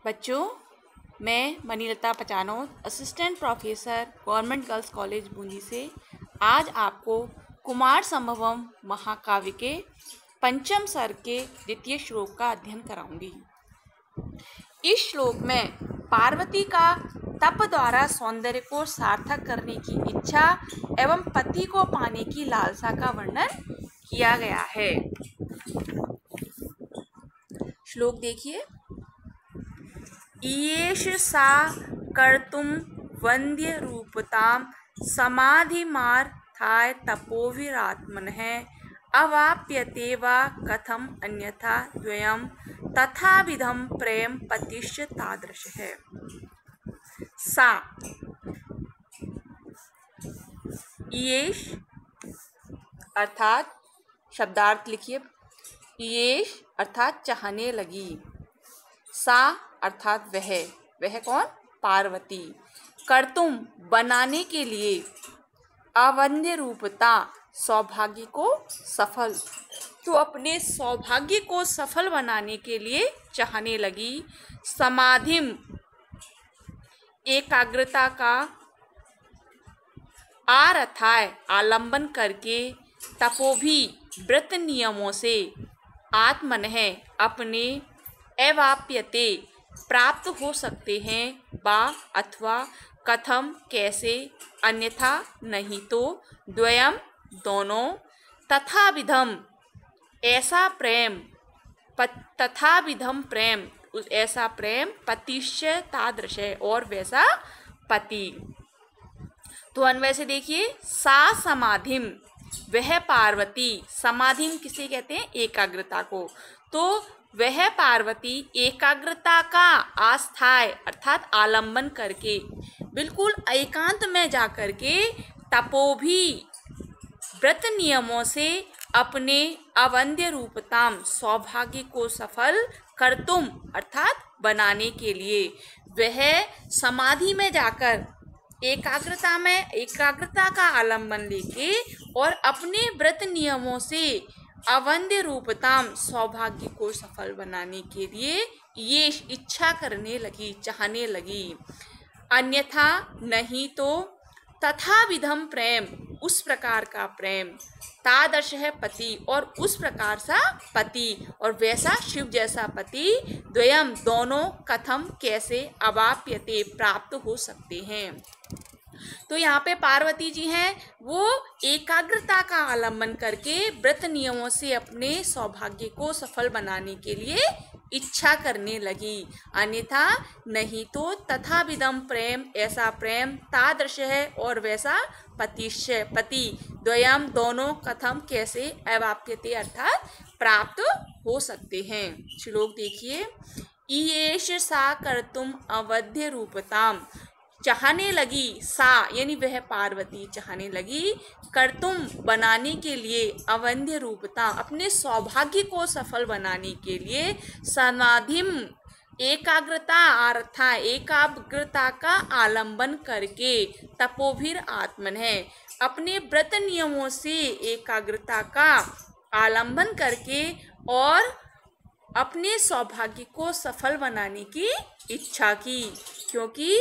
बच्चों, मैं Manilata Pachanod, assistant professor, government girls college Bundi से आज आपको कुमार संभवम महाकाव्य के पंचम सर्ग के द्वितीय श्लोक का अध्ययन कराऊंगी। इस श्लोक में पार्वती का तप द्वारा सौंदर्य को सार्थक करने की इच्छा एवं पति को पाने की लालसा का वर्णन किया गया है। श्लोक देखिए। ईयेष सा कर्तुं वन्द्य रूपतां समाधिमार्थाय तपोभिरात्मनः अवाप्यते वा कथम अन्यथा द्वयं तथाविधं प्रेम पतिश्च तादृशः। सा ईयेष अर्थात शब्दार्थ लिखिए। ईयेष अर्थात चाहने लगी। सा अर्थात वह कौन? पार्वती। कर्तुम बनाने के लिए, अवंद्य रूपता सौभाग्य को सफल, तो अपने सौभाग्य को सफल बनाने के लिए चाहने लगी। समाधिम एकाग्रता का, आरथाय आलंबन करके, तपोभी व्रत नियमों से, आत्मनः अपने, एवाप्यते प्राप्त हो सकते हैं, बा अथवा, कथम कैसे, अन्यथा नहीं तो, द्वयम दोनों, तथाविधम ऐसा प्रेम, तथाविधम प्रेम ऐसा प्रेम, पतिश्च तादृश और वैसा पति। तो अन्वय से देखिए। सा समाधिम वह पार्वती, समाधिम किसे कहते हैं? एकाग्रता को। तो वह पार्वती एकाग्रता का आस्थाय अर्थात आलंबन करके, बिल्कुल एकांत में जाकर के, तपोभी व्रत नियमों से अपने अवंद्य रूपताम सौभाग्य को सफल, कर्तुम अर्थात बनाने के लिए, वह समाधि में जाकर एकाग्रता का आलंबन लेके और अपने व्रत नियमों से अवंद्य रूपताम सौभाग्य को सफल बनाने के लिए ये इच्छा करने लगी, चाहने लगी। अन्यथा नहीं तो, तथाविधम प्रेम उस प्रकार का प्रेम, तादर्श है पति और उस प्रकार सा पति और वैसा शिव जैसा पति, द्वयम दोनों, कथम कैसे, अवाप्यते प्राप्त हो सकते हैं। तो यहाँ पे पार्वती जी हैं, वो एकाग्रता का आलंबन करके व्रत नियमों से अपने सौभाग्य को सफल बनाने के लिए इच्छा करने लगी। अन्यथा नहीं तो, तथाविधम प्रेम ऐसा प्रेम, तादृश है और वैसा पतिश्च पति, द्वयम दोनों, कथम कैसे, अवाप्यते अर्थात प्राप्त हो सकते हैं। श्लोक देखिए। ईयेष सा कर्तुम अवध्य रूपताम चाहने लगी, सा यानी वह पार्वती चाहने लगी, कर्तुम बनाने के लिए, अवंद्य रूपता अपने सौभाग्य को सफल बनाने के लिए, समाधिम एकाग्रता अर्थात एकाग्रता का आलंबन करके, तपोभिर आत्मन है अपने व्रत नियमों से एकाग्रता का आलंबन करके और अपने सौभाग्य को सफल बनाने की इच्छा की। क्योंकि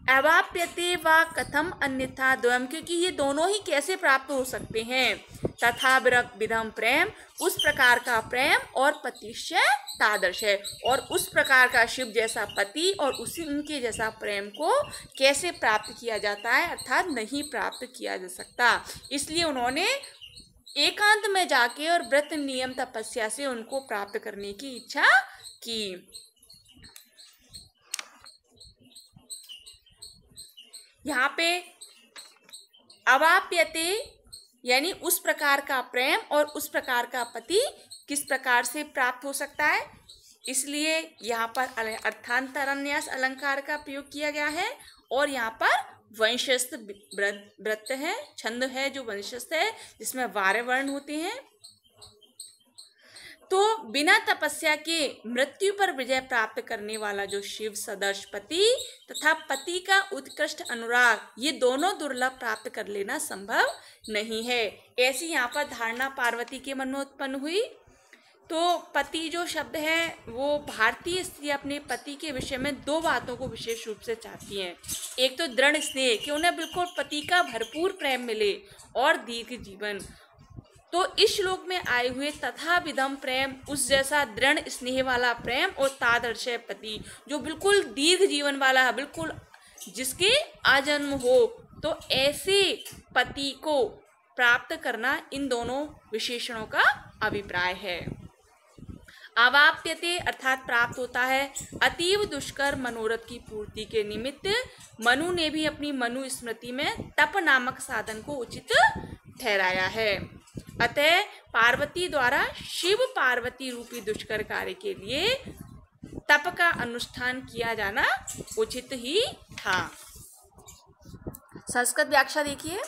अवाप्यते वा कथम अन्यथा द्वयम, क्योंकि ये दोनों ही कैसे प्राप्त हो सकते हैं, तथा विधम प्रेम उस प्रकार का प्रेम और पतिश्च तादर्श है और उस प्रकार का शिव जैसा पति और उसी उनके जैसा प्रेम को कैसे प्राप्त किया जाता है, अर्थात नहीं प्राप्त किया जा सकता। इसलिए उन्होंने एकांत में जाके और व्रत नियम तपस्या से उनको प्राप्त करने की इच्छा की। यहाँ पे अवाप्यते यानी उस प्रकार का प्रेम और उस प्रकार का पति किस प्रकार से प्राप्त हो सकता है, इसलिए यहाँ पर अर्थांतरन्यास अलंकार का प्रयोग किया गया है। और यहाँ पर वंशस्थ व्रत है, छंद है जो वंशस्थ है, जिसमें 12 वर्ण होते हैं। तो बिना तपस्या के मृत्यु पर विजय प्राप्त करने वाला जो शिव सदर्श पति तथा पति का उत्कृष्ट अनुराग, ये दोनों दुर्लभ प्राप्त कर लेना संभव नहीं है। ऐसी यहाँ पर धारणा पार्वती के मन में उत्पन्न हुई। तो पति जो शब्द है वो भारतीय स्त्री अपने पति के विषय में दो बातों को विशेष रूप से चाहती हैं। एक तो दृढ़ स्नेह कि उन्हें बिल्कुल पति का भरपूर प्रेम मिले और दीर्घ जीवन। तो इस श्लोक में आए हुए तथा विधम प्रेम उस जैसा दृढ़ स्नेह वाला प्रेम और तादर्श पति जो बिल्कुल दीर्घ जीवन वाला है, बिल्कुल जिसके आजन्म हो, तो ऐसे पति को प्राप्त करना इन दोनों विशेषणों का अभिप्राय है। अवाप्यते अर्थात प्राप्त होता है। अतीव दुष्कर मनोरथ की पूर्ति के निमित्त मनु ने भी अपनी मनु स्मृति में तप नामक साधन को उचित ठहराया है। अतः पार्वती द्वारा शिव पार्वती रूपी दुष्कर कार्य के लिए तप का अनुष्ठान किया जाना उचित ही था। संस्कृत व्याख्या देखिए।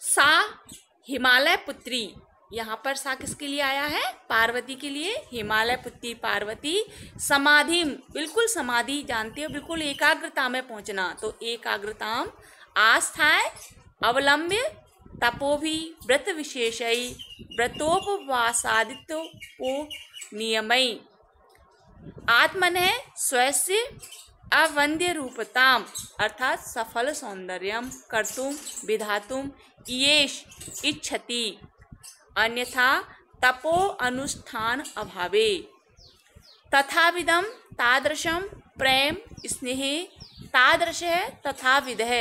सा हिमालय पुत्री, यहाँ पर सा किसके लिए आया है? पार्वती के लिए। हिमालय पुत्री पार्वती समाधि, बिल्कुल समाधि जानते हो, बिल्कुल एकाग्रता में पहुंचना, तो एकाग्रताम आस्थाय अवलंब्य तपोभि व्रत विशेषई व्रतोपवासादित्यो नियमई आत्मनः स्वस्य अवंद्य रूपताम अर्थात सफल सौंदर्यम कर्तुम विधातुम येष इच्छति अन्यथा तपो अनुष्ठान अभावे तथाविधम तादृशम प्रेम स्नेह तादृश तथा विधः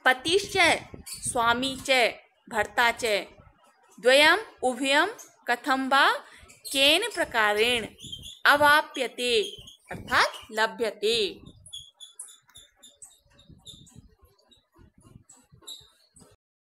पतिश्च स्वामी च भर्ता च द्वयम उभयम कथम वा केन प्रकारेण अवाप्यते अर्थात लभ्यते।